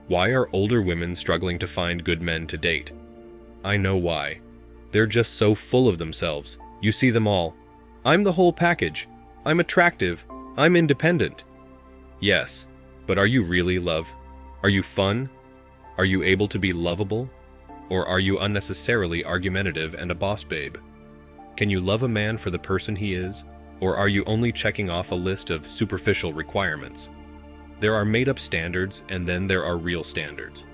Why are older women struggling to find good men to date? I know why. They're just so full of themselves. You see them all. I'm the whole package. I'm attractive. I'm independent. Yes, but are you really love? Are you fun? Are you able to be lovable? Or are you unnecessarily argumentative and a boss babe? Can you love a man for the person he is? Or are you only checking off a list of superficial requirements? There are made-up standards, and then there are real standards.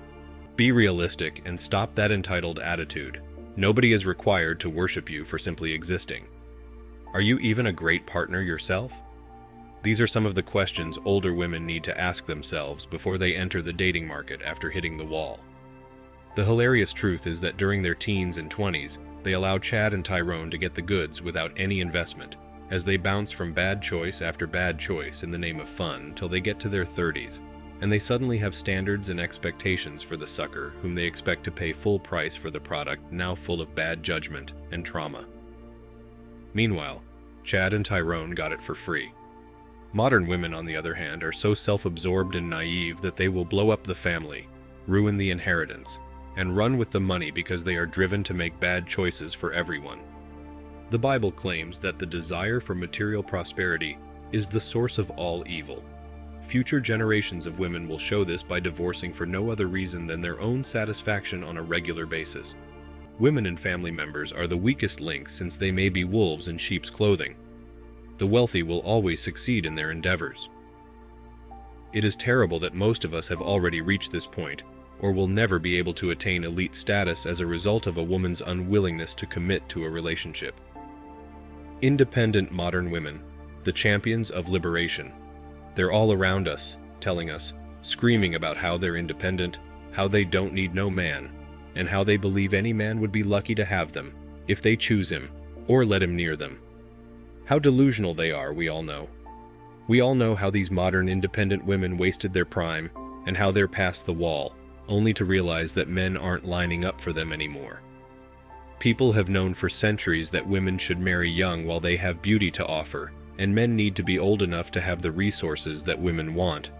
Be realistic and stop that entitled attitude. Nobody is required to worship you for simply existing. Are you even a great partner yourself? These are some of the questions older women need to ask themselves before they enter the dating market after hitting the wall. The hilarious truth is that during their teens and 20s, they allow Chad and Tyrone to get the goods without any investment, as they bounce from bad choice after bad choice in the name of fun till they get to their 30s, and they suddenly have standards and expectations for the sucker whom they expect to pay full price for the product now full of bad judgment and trauma. Meanwhile, Chad and Tyrone got it for free. Modern women, on the other hand, are so self-absorbed and naive that they will blow up the family, ruin the inheritance, and run with the money because they are driven to make bad choices for everyone. The Bible claims that the desire for material prosperity is the source of all evil. Future generations of women will show this by divorcing for no other reason than their own satisfaction on a regular basis. Women and family members are the weakest link since they may be wolves in sheep's clothing. The wealthy will always succeed in their endeavors. It is terrible that most of us have already reached this point, or will never be able to attain elite status as a result of a woman's unwillingness to commit to a relationship. Independent modern women, the champions of liberation. They're all around us, telling us, screaming about how they're independent, how they don't need no man, and how they believe any man would be lucky to have them, if they choose him, or let him near them. How delusional they are, we all know. We all know how these modern independent women wasted their prime, and how they're past the wall, only to realize that men aren't lining up for them anymore. People have known for centuries that women should marry young while they have beauty to offer, and men need to be old enough to have the resources that women want.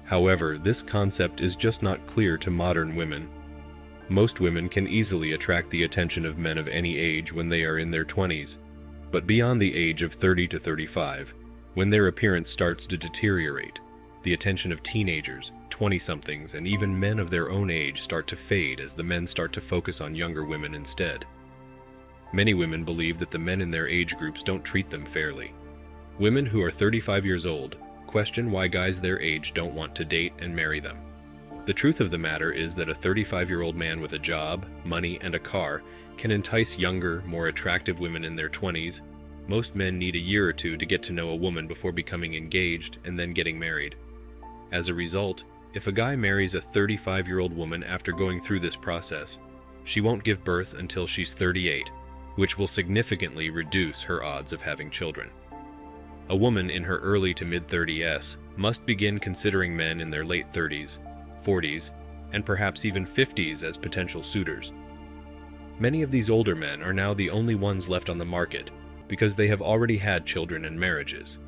However, this concept is just not clear to modern women. Most women can easily attract the attention of men of any age when they are in their 20s, but beyond the age of 30 to 35, when their appearance starts to deteriorate, the attention of teenagers, 20-somethings, and even men of their own age start to fade as the men start to focus on younger women instead. Many women believe that the men in their age groups don't treat them fairly. Women who are 35 years old question why guys their age don't want to date and marry them. The truth of the matter is that a 35-year-old man with a job, money, and a car can entice younger, more attractive women in their 20s. Most men need a year or two to get to know a woman before becoming engaged and then getting married. As a result, if a guy marries a 35-year-old woman after going through this process, she won't give birth until she's 38, which will significantly reduce her odds of having children. A woman in her early to mid-30s must begin considering men in their late 30s, 40s, and perhaps even 50s as potential suitors. Many of these older men are now the only ones left on the market because they have already had children and marriages.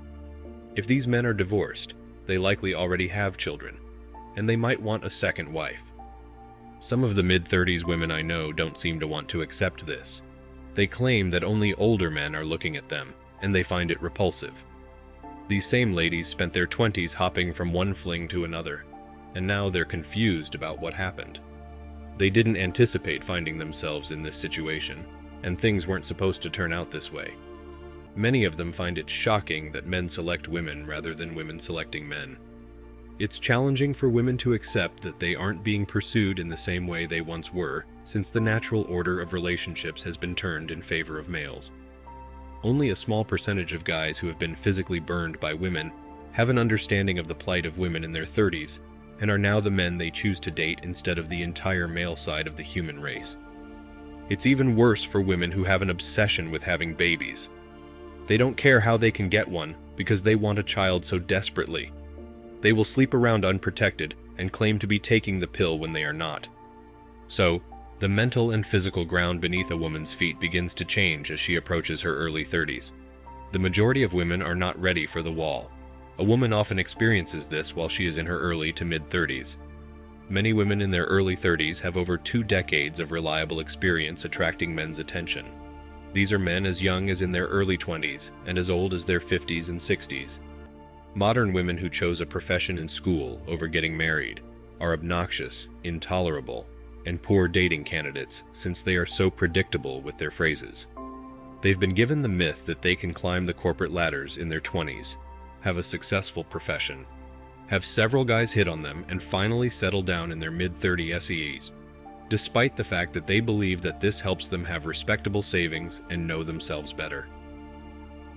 If these men are divorced, they likely already have children, and they might want a second wife. Some of the mid-30s women I know don't seem to want to accept this. They claim that only older men are looking at them, and they find it repulsive. These same ladies spent their 20s hopping from one fling to another, and now they're confused about what happened. They didn't anticipate finding themselves in this situation, and things weren't supposed to turn out this way. Many of them find it shocking that men select women rather than women selecting men. It's challenging for women to accept that they aren't being pursued in the same way they once were, since the natural order of relationships has been turned in favor of males. Only a small percentage of guys who have been physically burned by women have an understanding of the plight of women in their 30s, and are now the men they choose to date instead of the entire male side of the human race. It's even worse for women who have an obsession with having babies. They don't care how they can get one because they want a child so desperately. They will sleep around unprotected and claim to be taking the pill when they are not. So, the mental and physical ground beneath a woman's feet begins to change as she approaches her early 30s. The majority of women are not ready for the wall. A woman often experiences this while she is in her early to mid-30s. Many women in their early 30s have over 2 decades of reliable experience attracting men's attention. These are men as young as in their early 20s and as old as their 50s and 60s. Modern women who chose a profession in school over getting married are obnoxious, intolerable, and poor dating candidates since they are so predictable with their phrases. They've been given the myth that they can climb the corporate ladders in their 20s, have a successful profession, have several guys hit on them, and finally settle down in their mid-30 SEs, despite the fact that they believe that this helps them have respectable savings and know themselves better.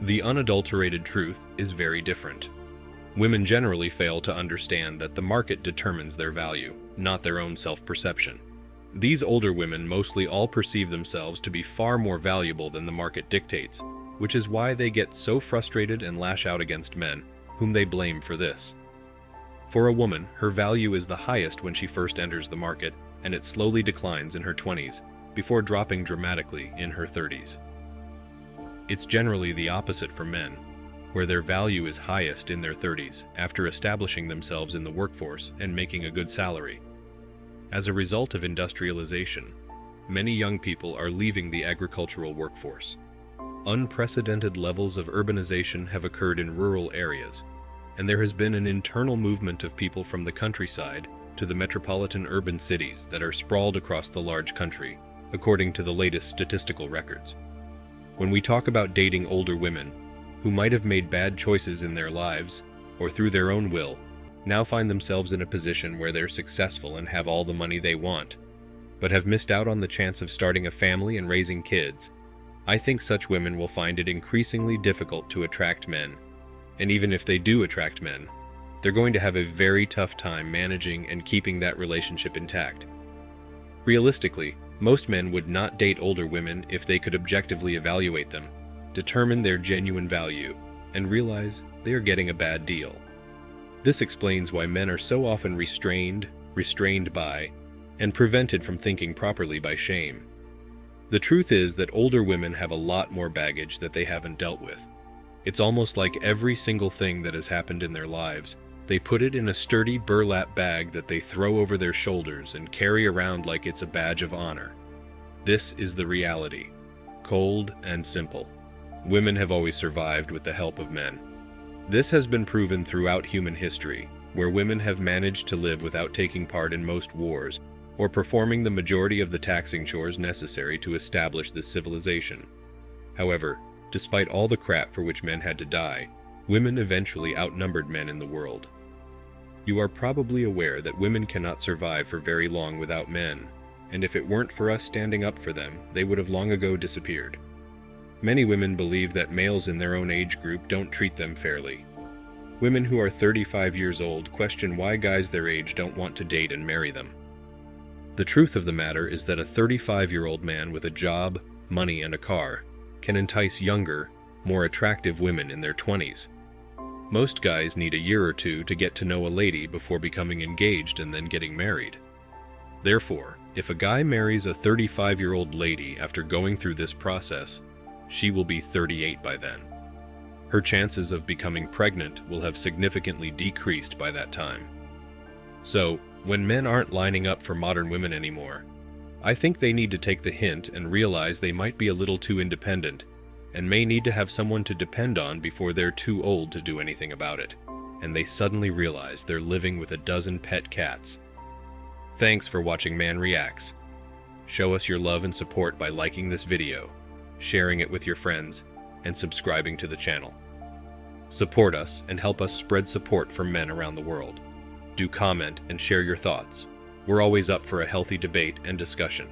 The unadulterated truth is very different. Women generally fail to understand that the market determines their value, not their own self-perception. These older women mostly all perceive themselves to be far more valuable than the market dictates, which is why they get so frustrated and lash out against men, whom they blame for this. For a woman, her value is the highest when she first enters the market, and it slowly declines in her 20s, before dropping dramatically in her 30s. It's generally the opposite for men, where their value is highest in their 30s, after establishing themselves in the workforce and making a good salary. As a result of industrialization, many young people are leaving the agricultural workforce. Unprecedented levels of urbanization have occurred in rural areas, and there has been an internal movement of people from the countryside to the metropolitan urban cities that are sprawled across the large country, according to the latest statistical records. When we talk about dating older women, who might have made bad choices in their lives, or through their own will, now find themselves in a position where they're successful and have all the money they want, but have missed out on the chance of starting a family and raising kids, I think such women will find it increasingly difficult to attract men. And even if they do attract men, they're going to have a very tough time managing and keeping that relationship intact. Realistically, most men would not date older women if they could objectively evaluate them, determine their genuine value, and realize they are getting a bad deal. This explains why men are so often restrained by, and prevented from thinking properly by shame. The truth is that older women have a lot more baggage that they haven't dealt with. It's almost like every single thing that has happened in their lives, they put it in a sturdy burlap bag that they throw over their shoulders and carry around like it's a badge of honor. This is the reality, cold and simple. Women have always survived with the help of men. This has been proven throughout human history, where women have managed to live without taking part in most wars, or performing the majority of the taxing chores necessary to establish this civilization. However, despite all the crap for which men had to die, women eventually outnumbered men in the world. You are probably aware that women cannot survive for very long without men, and if it weren't for us standing up for them, they would have long ago disappeared. Many women believe that males in their own age group don't treat them fairly. Women who are 35 years old question why guys their age don't want to date and marry them. The truth of the matter is that a 35-year-old man with a job, money, and a car can entice younger, more attractive women in their 20s. Most guys need a year or two to get to know a lady before becoming engaged and then getting married. Therefore, if a guy marries a 35-year-old lady after going through this process, she will be 38 by then. Her chances of becoming pregnant will have significantly decreased by that time. So, when men aren't lining up for modern women anymore, I think they need to take the hint and realize they might be a little too independent and may need to have someone to depend on before they're too old to do anything about it, and they suddenly realize they're living with a dozen pet cats. Thanks for watching Man Reacts. Show us your love and support by liking this video, sharing it with your friends, and subscribing to the channel. Support us and help us spread support for men around the world. Do comment and share your thoughts. We're always up for a healthy debate and discussion.